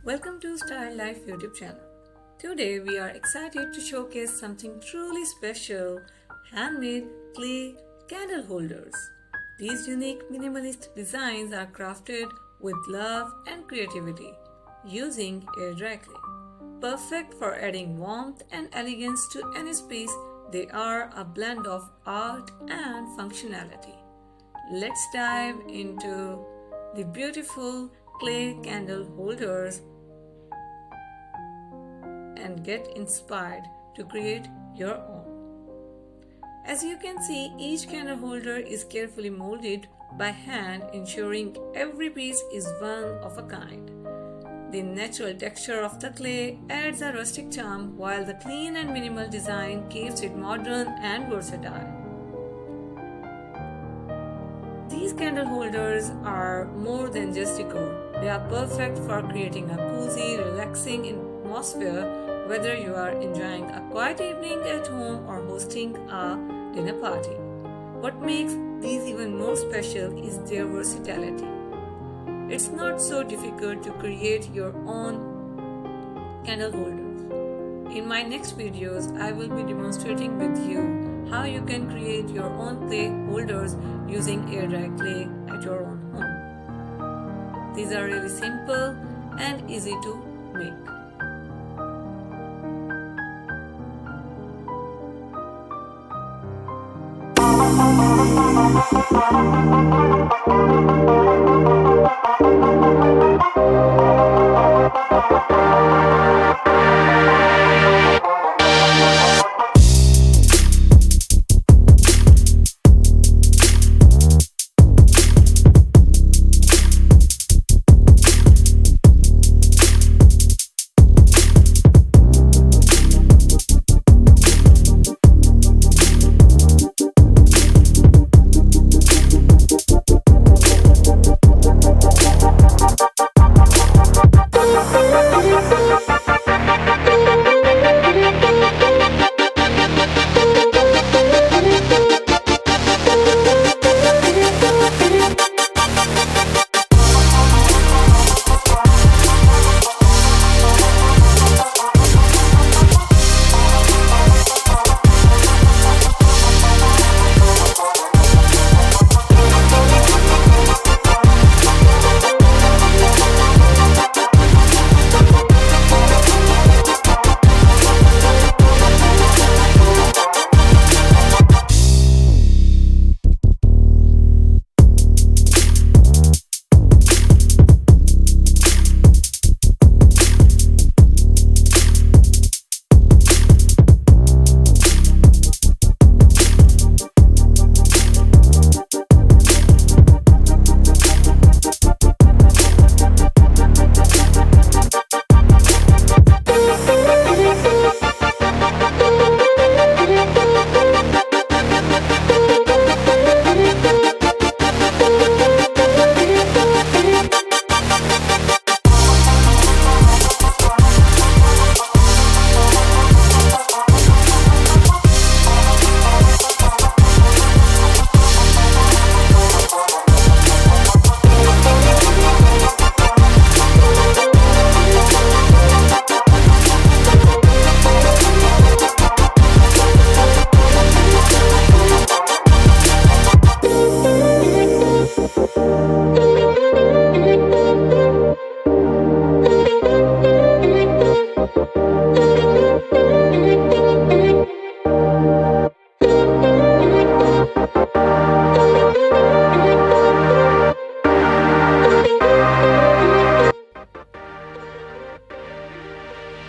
Welcome to Style Life YouTube channel. Today we are excited to showcase something truly special, handmade clay candle holders. These unique minimalist designs are crafted with love and creativity using air dry clay. Perfect for adding warmth and elegance to any space, they are a blend of art and functionality. Let's dive into the beautiful clay candle holders and get inspired to create your own. As you can see, each candle holder is carefully molded by hand, ensuring every piece is one of a kind. The natural texture of the clay adds a rustic charm, while the clean and minimal design keeps it modern and versatile. These candle holders are more than just decor. They are perfect for creating a cozy, relaxing atmosphere, whether you are enjoying a quiet evening at home or hosting a dinner party. What makes these even more special is their versatility. It's not so difficult to create your own candle holders. In my next videos, I will be demonstrating with you how you can create your own clay holders using air dry clay at your own home. These are really simple and easy to make.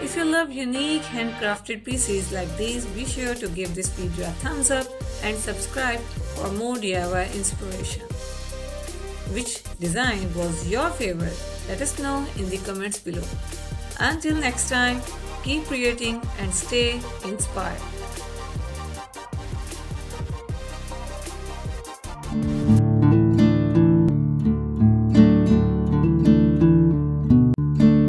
If you love unique handcrafted pieces like these, be sure to give this video a thumbs up and subscribe for more DIY inspiration. Which design was your favorite? Let us know in the comments below. Until next time, keep creating and stay inspired.